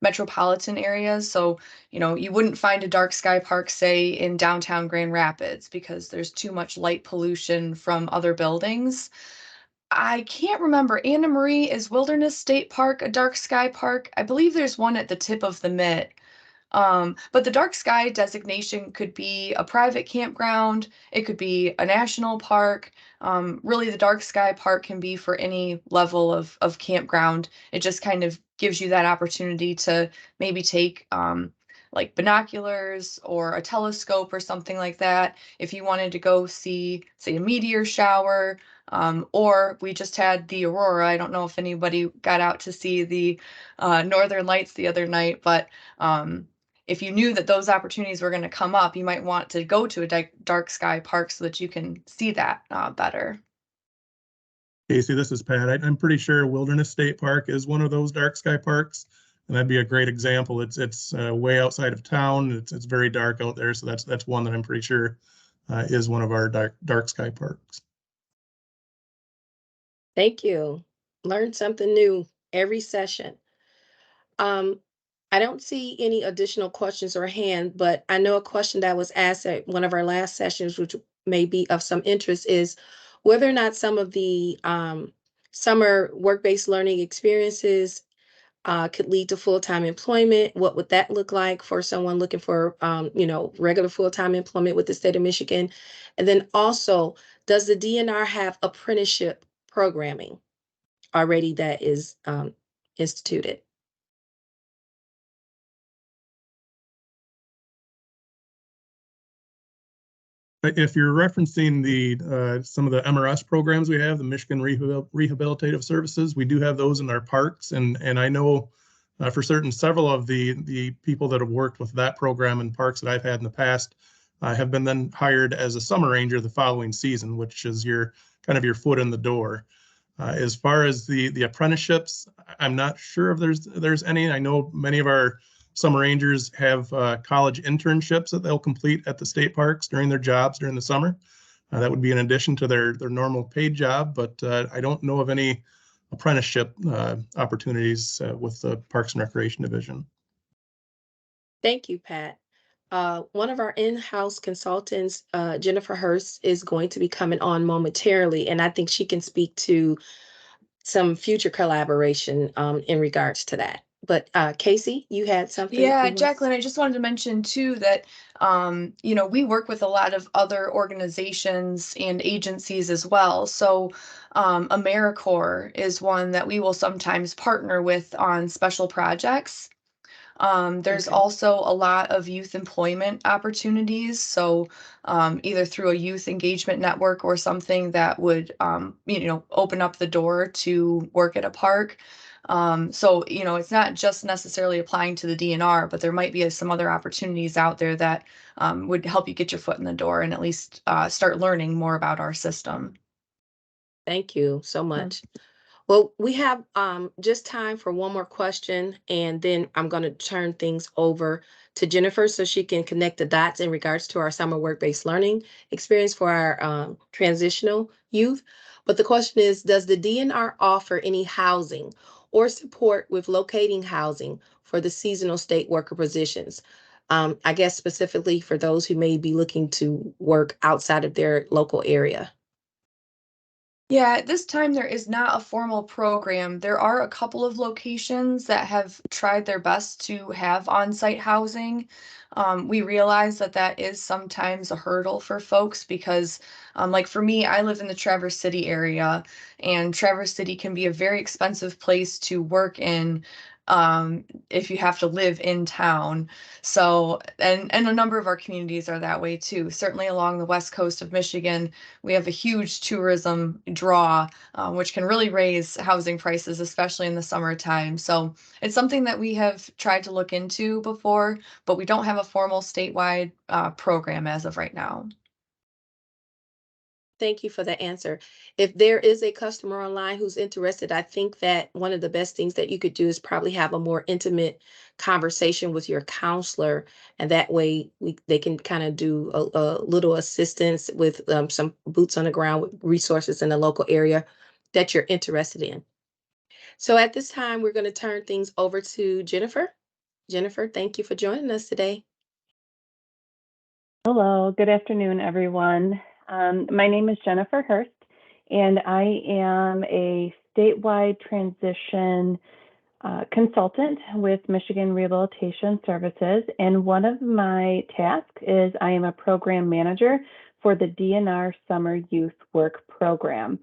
metropolitan areas. So, you wouldn't find a dark sky park, say, in downtown Grand Rapids because there's too much light pollution from other buildings. I can't remember. Anna Marie, is Wilderness State Park a dark sky park? I believe there's one at the tip of the Mitt. But the dark sky designation could be a private campground, it could be a national park. Really, the dark sky park can be for any level of campground. It just kind of gives you that opportunity to maybe take like binoculars or a telescope or something like that if you wanted to go see, say, a meteor shower. Or we just had the aurora. I don't know if anybody got out to see the Northern Lights the other night, but if you knew that those opportunities were going to come up, you might want to go to a dark sky park so that you can see that better. Casey, this is Pat. I'm pretty sure Wilderness State Park is one of those dark sky parks, and that'd be a great example. It's way outside of town. It's very dark out there, so that's one that I'm pretty sure is one of our dark sky parks. Thank you. Learn something new every session. I don't see any additional questions or hand, but I know a question that was asked at one of our last sessions, which may be of some interest, is whether or not some of the summer work-based learning experiences could lead to full-time employment. What would that look like for someone looking for, regular full-time employment with the state of Michigan? And then also, does the DNR have apprenticeship programming already that is instituted? If you're referencing the some of the MRS programs we have, the Michigan Rehabilitative Services, we do have those in our parks, and I know for certain several of the people that have worked with that program in parks that I've had in the past have been then hired as a summer ranger the following season, which is your kind of your foot in the door. As far as the apprenticeships, I'm not sure if there's any. I know many of our summer rangers have college internships that they'll complete at the state parks during their jobs during the summer. That would be in addition to their normal paid job, but I don't know of any apprenticeship opportunities with the Parks and Recreation Division. Thank you, Pat. One of our in-house consultants, Jennifer Hurst, is going to be coming on momentarily, and I think she can speak to some future collaboration in regards to that. But Casey, you had something? Yeah, you want- Jacqueline, I just wanted to mention too that, you know, we work with a lot of other organizations and agencies as well. So, AmeriCorps is one that we will sometimes partner with on special projects. There's Okay. also a lot of youth employment opportunities. So, either through a youth engagement network or something that would, you know, open up the door to work at a park. So, you know, it's not just necessarily applying to the DNR, but there might be some other opportunities out there that would help you get your foot in the door and at least start learning more about our system. Thank you so much. Well, we have just time for one more question, and then I'm going to turn things over to Jennifer so she can connect the dots in regards to our summer work-based learning experience for our transitional youth. But the question is, does the DNR offer any housing or support with locating housing for the seasonal state worker positions? I guess specifically for those who may be looking to work outside of their local area. Yeah, at this time there is not a formal program. There are a couple of locations that have tried their best to have on-site housing. We realize that that is sometimes a hurdle for folks because, like for me, I live in the Traverse City area, and Traverse City can be a very expensive place to work in, if you have to live in town. So, and a number of our communities are that way too. Certainly along the west coast of Michigan, we have a huge tourism draw, which can really raise housing prices, especially in the summertime. So it's something that we have tried to look into before, but we don't have a formal statewide program as of right now. Thank you for the answer. If there is a customer online who's interested, I think that one of the best things that you could do is probably have a more intimate conversation with your counselor, and that way they can kind of do a little assistance with some boots on the ground with resources in the local area that you're interested in. So at this time, we're going to turn things over to Jennifer. Jennifer, thank you for joining us today. Hello, good afternoon, everyone. My name is Jennifer Hurst, and I am a statewide transition consultant with Michigan Rehabilitation Services. And one of my tasks is I am a program manager for the DNR Summer Youth Work Program.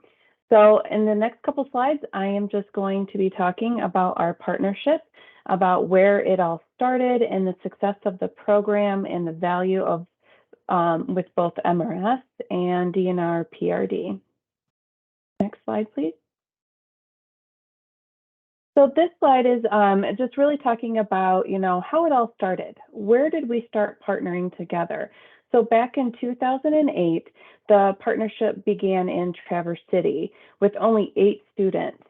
So in the next couple slides, I am just going to be talking about our partnership, about where it all started and the success of the program and the value of with both MRS and DNR PRD. Next slide, please. So this slide is just really talking about, you know, how it all started. Where did we start partnering together? So back in 2008, the partnership began in Traverse City with only 8 students,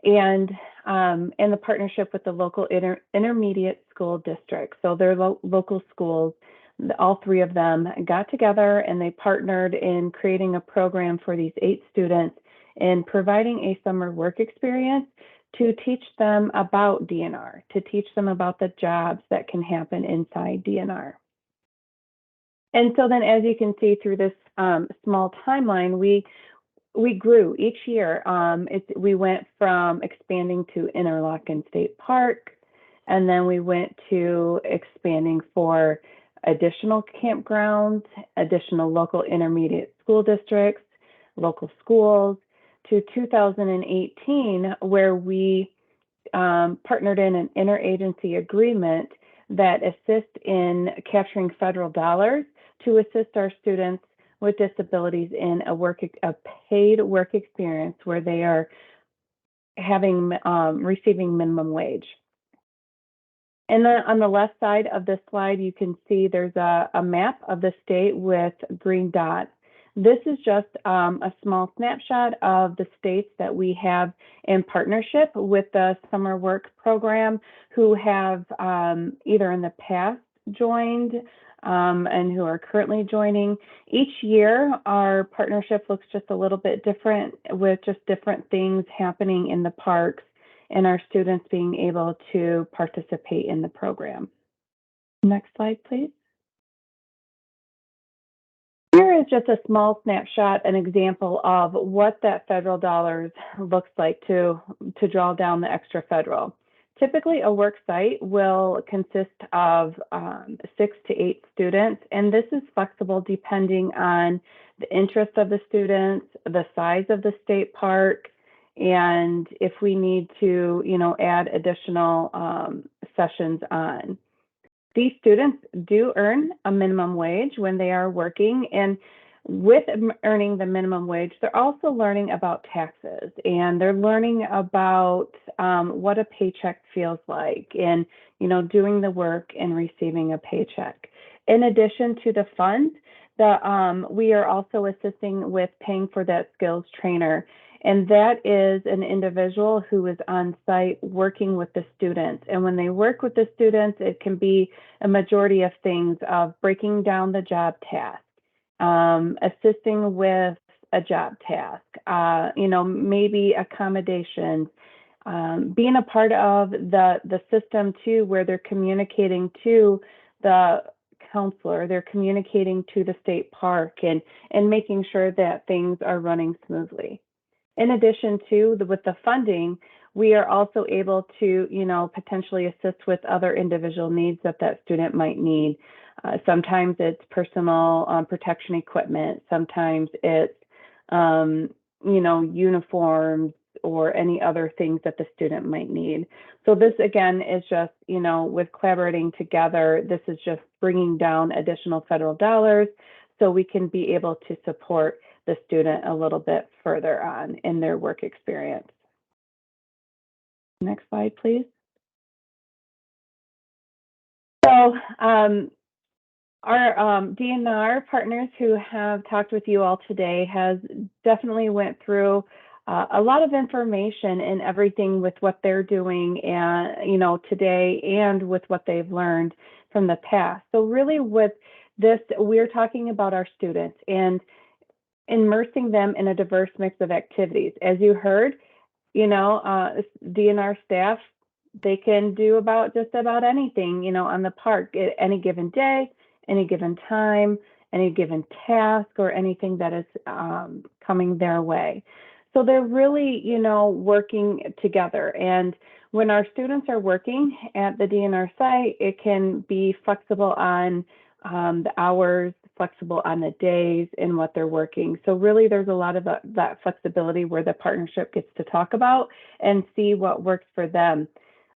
and the partnership with the local intermediate school district. So their local schools, all 3 of them got together and they partnered in creating a program for these 8 students and providing a summer work experience to teach them about DNR, to teach them about the jobs that can happen inside DNR. And so then, as you can see through this small timeline, we grew each year. We went from expanding to Interlochen State Park, and then we went to expanding for additional campgrounds, additional local intermediate school districts, local schools, to 2018, where we partnered in an interagency agreement that assists in capturing federal dollars to assist our students with disabilities in a paid work experience where they are receiving minimum wage. And then on the left side of this slide, you can see there's a map of the state with green dots. This is just a small snapshot of the states that we have in partnership with the summer work program, who have either in the past joined and who are currently joining. Each year, our partnership looks just a little bit different, with just different things happening in the parks and our students being able to participate in the program. Next slide, please. Here is just a small snapshot, an example of what that federal dollars looks like to draw down the extra federal. Typically, a work site will consist of 6 to 8 students, and this is flexible depending on the interest of the students, the size of the state park, and if we need to, add additional sessions on. These students do earn a minimum wage when they are working, and with earning the minimum wage, they're also learning about taxes, and they're learning about what a paycheck feels like, and doing the work and receiving a paycheck. In addition to the funds, we are also assisting with paying for that skills trainer, and that is an individual who is on site working with the students. And when they work with the students, it can be a majority of things of breaking down the job task, assisting with a job task, maybe accommodations, being a part of the system too, where they're communicating to the counselor, they're communicating to the state park, and making sure that things are running smoothly. In addition to with the funding, we are also able to, potentially assist with other individual needs that student might need. Sometimes it's personal protection equipment. Sometimes it's, uniforms or any other things that the student might need. So this, again, is just, with collaborating together, this is just bringing down additional federal dollars so we can be able to support the student a little bit further on in their work experience. Next slide, please. So our DNR partners who have talked with you all today has definitely went through a lot of information and everything with what they're doing and today and with what they've learned from the past. So really with this, we're talking about our students and immersing them in a diverse mix of activities. As you heard, DNR staff, they can do just about anything, on the park at any given day, any given time, any given task, or anything that is coming their way. So they're really, working together. And when our students are working at the DNR site, it can be flexible on the hours, flexible on the days and what they're working. So really there's a lot of that flexibility where the partnership gets to talk about and see what works for them.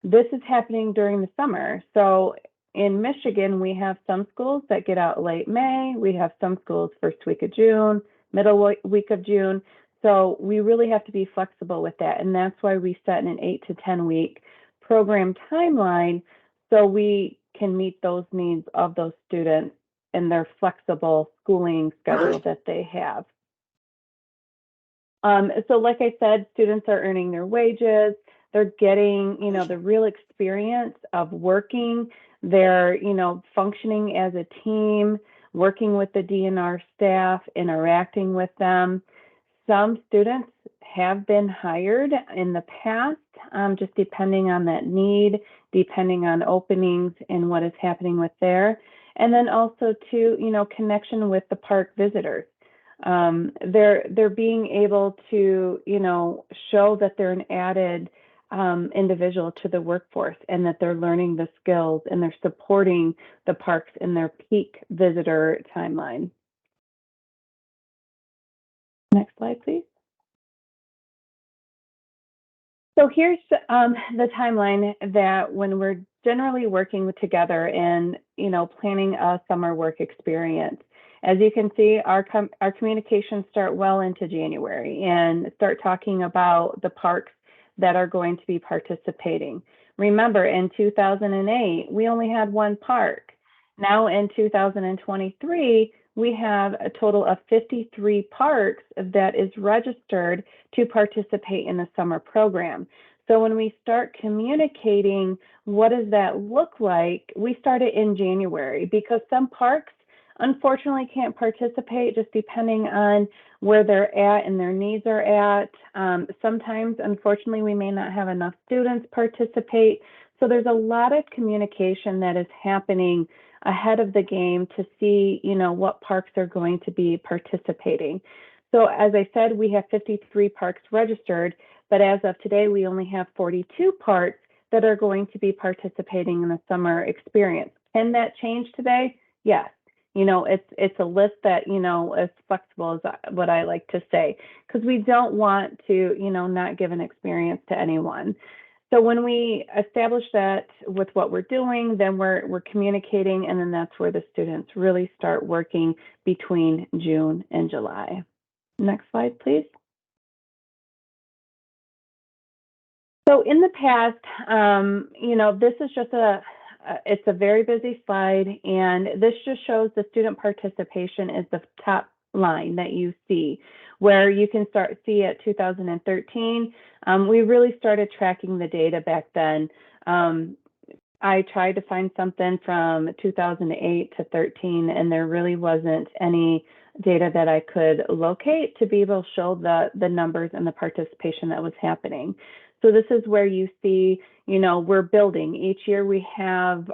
This is happening during the summer. So in Michigan, we have some schools that get out late May. We have some schools first week of June, middle week of June. So we really have to be flexible with that. And that's why we set an 8 to 10 week program timeline so we can meet those needs of those students and their flexible schooling schedule that they have. So like I said, students are earning their wages. They're getting, the real experience of working. They're, functioning as a team, working with the DNR staff, interacting with them. Some students have been hired in the past, just depending on that need, depending on openings and what is happening with there. And then also to, connection with the park visitors. They're being able to, show that they're an added individual to the workforce and that they're learning the skills and they're supporting the parks in their peak visitor timeline. Next slide, please. So here's the timeline that when we're generally working together and, planning a summer work experience. As you can see, our communications start well into January and start talking about the parks that are going to be participating. Remember, in 2008, we only had one park. Now in 2023, we have a total of 53 parks that is registered to participate in the summer program. So when we start communicating, what does that look like? We start it in January because some parks unfortunately can't participate just depending on where they're at and their needs are at. Sometimes, unfortunately, we may not have enough students participate. So there's a lot of communication that is happening ahead of the game to see, what parks are going to be participating. So as I said, we have 53 parks registered, but as of today, we only have 42 parks that are going to be participating in the summer experience. Can that change today? Yes. You know, it's a list that, you know, is flexible, is what I like to say, because we don't want to, you know, not give an experience to anyone. So when we establish that with what we're doing, then we're communicating, and then that's where the students really start working between June and July. Next slide, please. So in the past, you know, this is just it's a very busy slide, and this just shows the student participation is the top line that you see, where you can see at 2013, we really started tracking the data back then. I tried to find something from 2008 to 13, and there really wasn't any data that I could locate to be able to show the numbers and the participation that was happening. So this is where you see, you know, we're building. Each year we have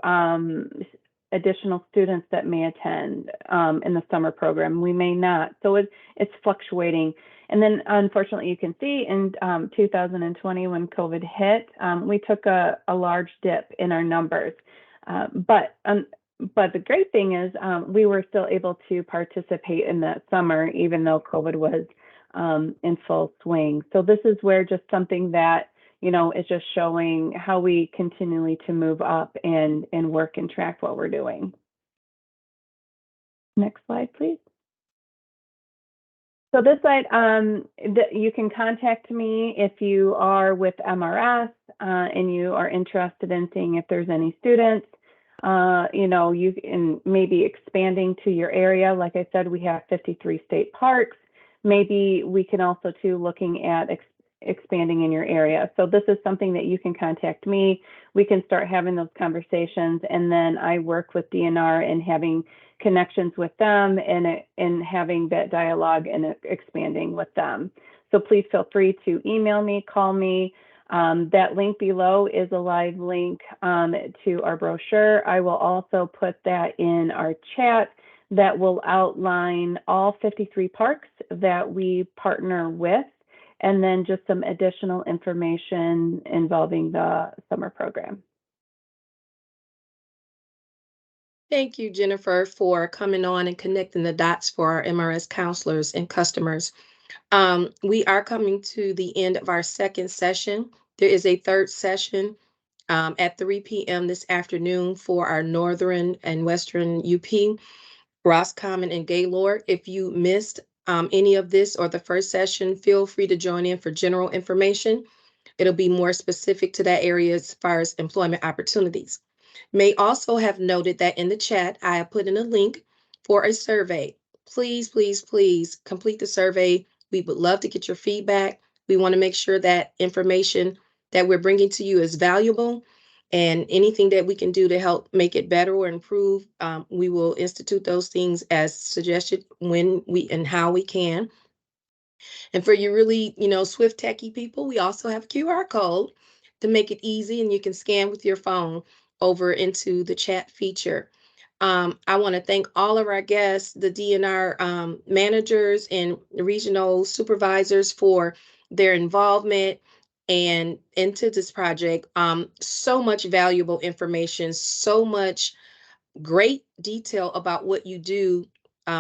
additional students that may attend in the summer program. We may not. So it's fluctuating. And then unfortunately, you can see in 2020 when COVID hit, we took a large dip in our numbers. But the great thing is we were still able to participate in that summer, even though COVID was in full swing. So this is where just something that, you know, is just showing how we continually to move up and work and track what we're doing. Next slide, please. So this slide, you can contact me if you are with MRS and you are interested in seeing if there's any students. You know, you can maybe expanding to your area. Like I said, we have 53 state parks. Maybe we can also too looking at expanding in your area. So this is something that you can contact me. We can start having those conversations, and then I work with DNR and having connections with them and having that dialogue and expanding with them. So please feel free to email me, call me. That link below is a live link to our brochure. I will also put that in our chat that will outline all 53 parks that we partner with, and then just some additional information involving the summer program. Thank you, Jennifer, for coming on and connecting the dots for our MRS counselors and customers. We are coming to the end of our second session. There is a third session at 3 p.m. this afternoon for our Northern and Western UP, Roscommon and Gaylord. If you missed any of this or the first session, feel free to join in for general information. It'll be more specific to that area as far as employment opportunities. May also have noted that in the chat, I have put in a link for a survey. Please, please, please complete the survey. We would love to get your feedback. We want to make sure that information that we're bringing to you is valuable, and anything that we can do to help make it better or improve, we will institute those things as suggested when we and how we can. And for you really, you know, swift techie people, we also have a QR code to make it easy, and you can scan with your phone over into the chat feature. I want to thank all of our guests, the DNR managers and regional supervisors for their involvement and into this project. So much valuable information, so much great detail about what you do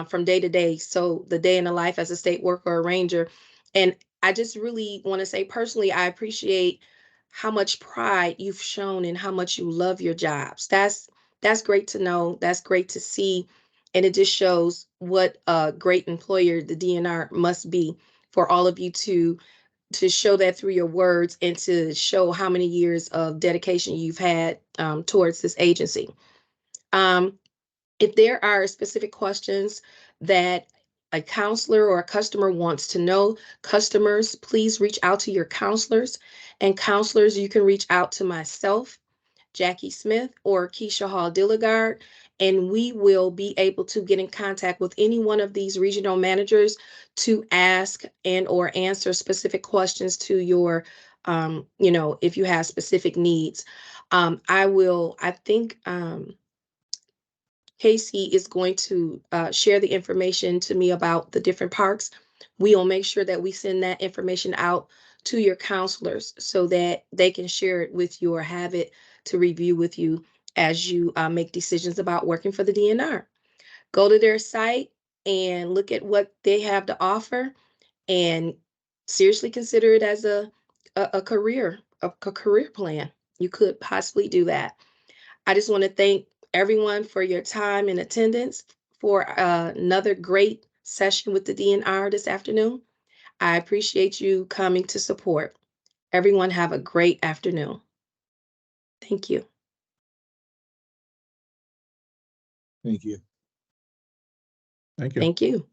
from day to day. So the day in the life as a state worker or ranger. And I just really want to say personally, I appreciate how much pride you've shown and how much you love your jobs. That's great to know. That's great to see. And it just shows what a great employer the DNR must be for all of you to show that through your words and to show how many years of dedication you've had towards this agency. If there are specific questions that a counselor or a customer wants to know, customers, please reach out to your counselors. And counselors, you can reach out to myself, Jackie Smith, or Keisha Hall Dilligard, and we will be able to get in contact with any one of these regional managers to ask and or answer specific questions to your, you know, if you have specific needs. I think Casey is going to share the information to me about the different parks. We will make sure that we send that information out to your counselors so that they can share it with you or have it to review with you as you make decisions about working for the DNR. Go to their site and look at what they have to offer and seriously consider it as a career plan. You could possibly do that. I just want to thank everyone for your time and attendance for another great session with the DNR this afternoon. I appreciate you coming to support. Everyone have a great afternoon. Thank you. Thank you. Thank you. Thank you.